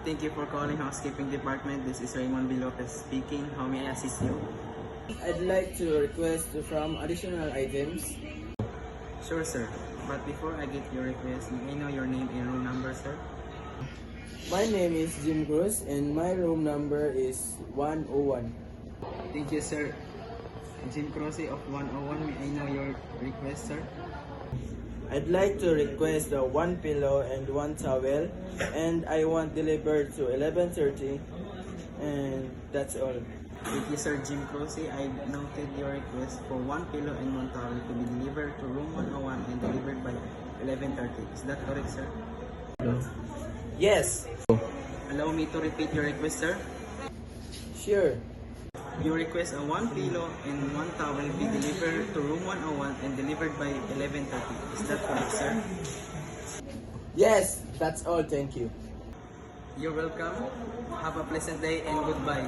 Thank you for calling Housekeeping Department. This is Raymond Bilopez speaking. How may I assist you? I'd like to request from additional items. Sure, sir. But before I get your request, may I know your name and room number, sir? My name is Jim Cruz and my room number is 101. Thank you, sir. Jim Croce of 101, may I know your request, sir? I'd like to request one pillow and one towel, and I want delivered to 11:30, and that's all. Thank you, sir Jim Croce. I noted your request for one pillow and one towel to be delivered to room 101 and delivered by 11:30. Is that correct, sir? Yes, Allow me to repeat your request, sir. sure. You request a one pillow and one towel be delivered to room 101 and delivered by 11:30. Is that correct, sir? Yes, that's all. Thank you. You're welcome. Have a pleasant day and goodbye.